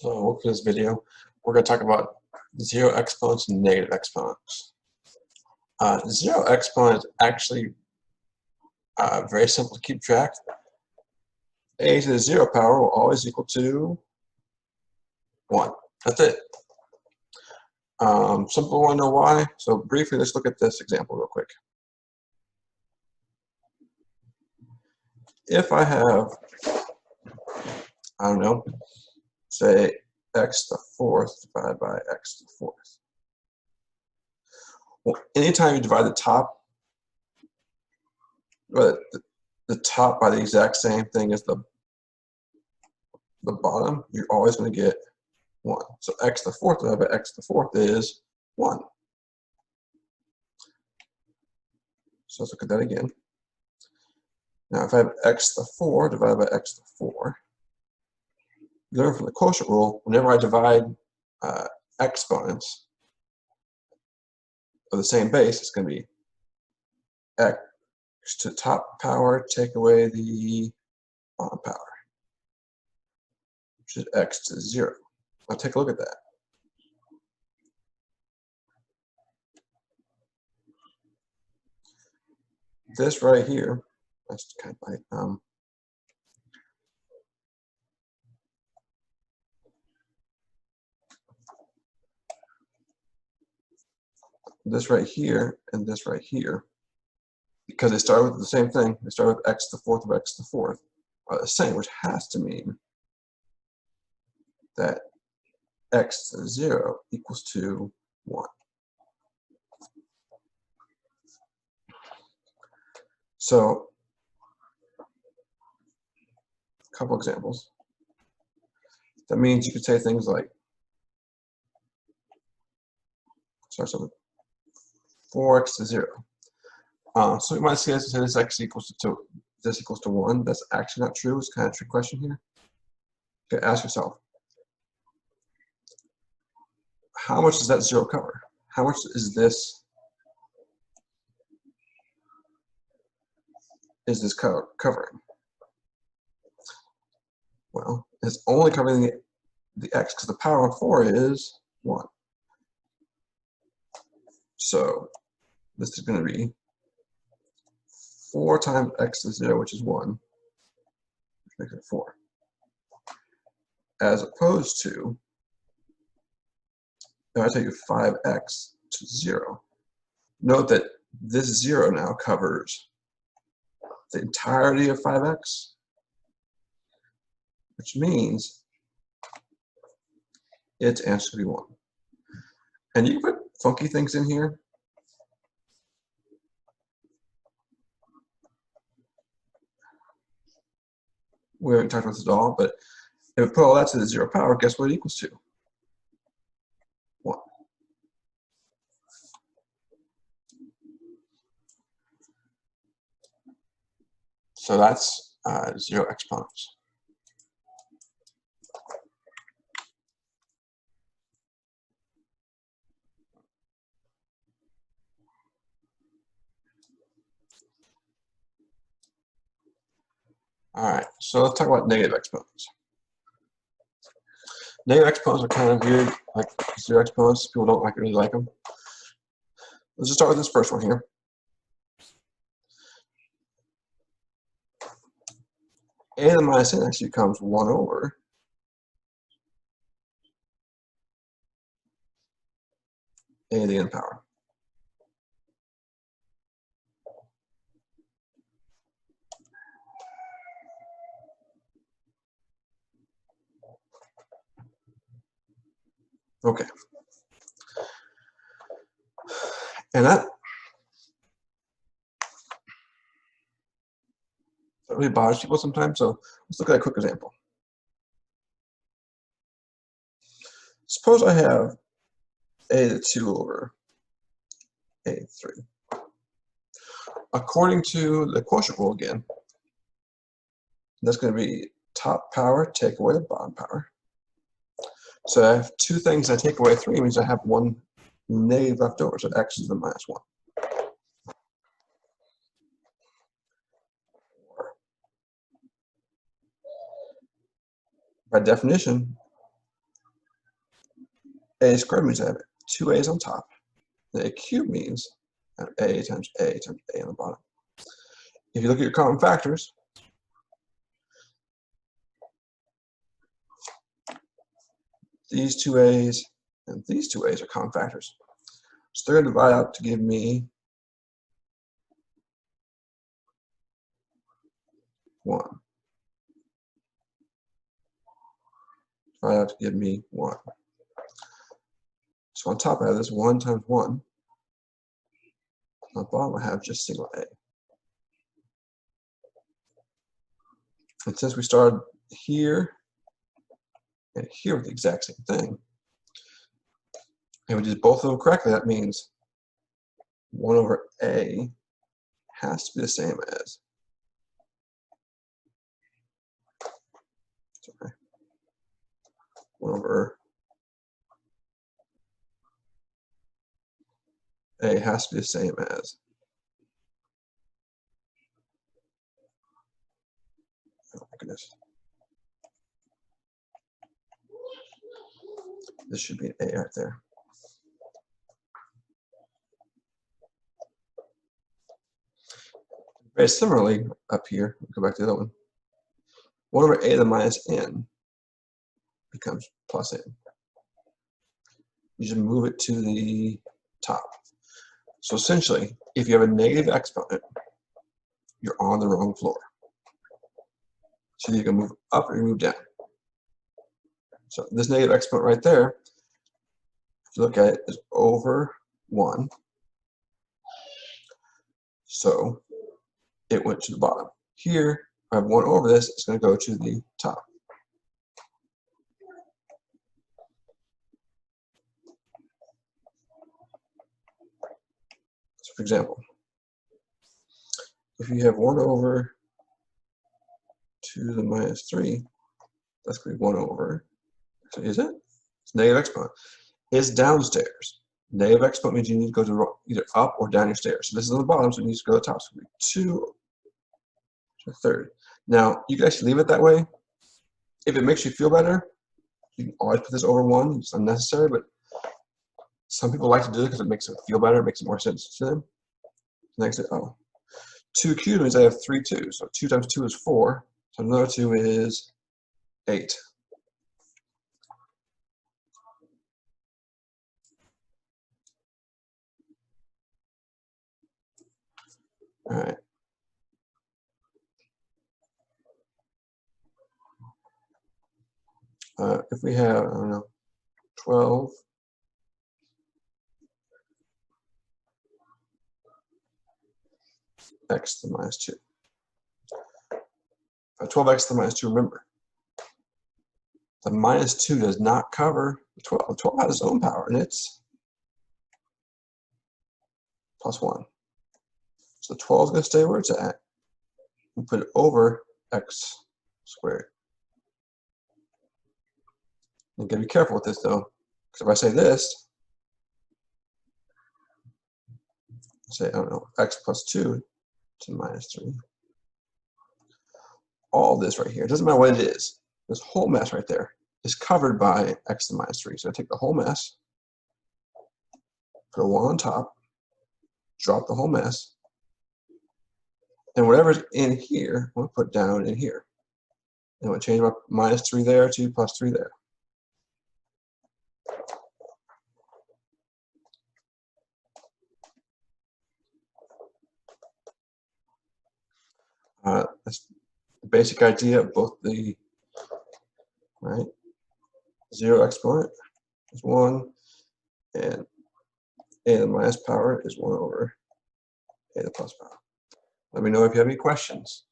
So for this video, we're going to talk about zero exponents and negative exponents. Zero exponent is actually very simple to keep track. A to the zero power will always equal to 1. That's it. Some people want to know why, so briefly let's look at this example real quick. If I have, I don't know, say x to the fourth divided by x to the fourth. Well, anytime you divide the top, the top by the exact same thing as the bottom, you're always going to get 1. So x to the fourth divided by x to the fourth is 1. So let's look at that again. Now if I have x to the 4 divided by x to the 4, you learn from the quotient rule, whenever I divide exponents of the same base, it's going to be x to the top power, take away the bottom power, which is x to 0. Now take a look at that. This right here, that's kind of like this right here and this right here, because they start with the same thing, they start with x to the fourth of x to the fourth, are the same, which has to mean that x to the 0 equals to 1. So, a couple examples. That means you could say things like, starts with 4x to 0. So we might see this and say this x equals to this equals to 1. That's actually not true. It's kind of a trick question here. Okay, ask yourself, how much does that 0 cover? How much is this covering? Well, it's only covering the x because the power of 4 is 1. So this is going to be 4 times x to the 0, which is 1, which makes it 4. As opposed to, if I take 5x to 0, note that this 0 now covers the entirety of 5x, which means its answer to be 1. And you can put funky things in here. We haven't talked about this at all, but if we put all that to the 0 power, guess what it equals to? 1. So that's 0 exponents. All right, so let's talk about negative exponents. Negative exponents are kind of weird, like 0 exponents. People don't really like them. Let's just start with this first one here. A to the minus n actually becomes 1 over a to the n power. Okay. And that really bothers people sometimes, so let's look at a quick example. Suppose I have a to the 2 over a to the 3. According to the quotient rule again, that's going to be top power take away the bottom power. So I have 2 things I take away 3 means I have 1 negative left over, so x is the minus 1. By definition, a squared means I have two a's on top. And a cubed means I have a times a times a on the bottom. If you look at your common factors, these two a's and these two a's are common factors. So they're going to divide out to give me 1. Divide out to give me 1. So on top I have this 1 times 1. On the bottom I have just single a. And since we started here and here with the exact same thing, and we did both of them correctly, that means 1 over a has to be the same as, sorry, 1 over a has to be the same as, oh my goodness, this should be an a right there. Very similarly, up here, we'll go back to the other one. 1 over a to the minus n becomes plus n. You just move it to the top. So essentially, if you have a negative exponent, you're on the wrong floor. So you can move up or move down. So this negative exponent right there, if you look at it, is over 1. So it went to the bottom. Here, if I have 1 over this, it's going to go to the top. So for example, if you have 1 over 2 to the minus 3, that's going to be 1 over, so is it? It's negative exponent. It's downstairs. Negative exponent means you need to go to either up or down your stairs. So this is on the bottom, so it needs to go to the top. So it'll be 2 to the third. Now, you can actually leave it that way. If it makes you feel better, you can always put this over 1. It's unnecessary, but some people like to do it because it makes it feel better. It makes more sense to them. Next, 2 cubed means I have 3 2s. So 2 times 2 is 4. So another 2 is 8. All right. If we have, I don't know, 12 x to the minus 2. 12x to the minus 2, remember, the minus 2 does not cover the 12. The 12 has its own power, and it's plus 1. So 12 is going to stay where it's at. We put it over x squared. You got to be careful with this, though, because if I say this, say, I don't know, x plus 2 to the minus 3. All this right here, it doesn't matter what it is, this whole mess right there is covered by x to the minus 3. So I take the whole mess, put a 1 on top, drop the whole mess, and whatever's in here, I'm going to put down in here. And I'm going to change my minus 3 there to plus 3 there. That's the basic idea of both the, right, 0 exponent is 1, and a to the minus power is 1 over a to the plus power. Let me know if you have any questions.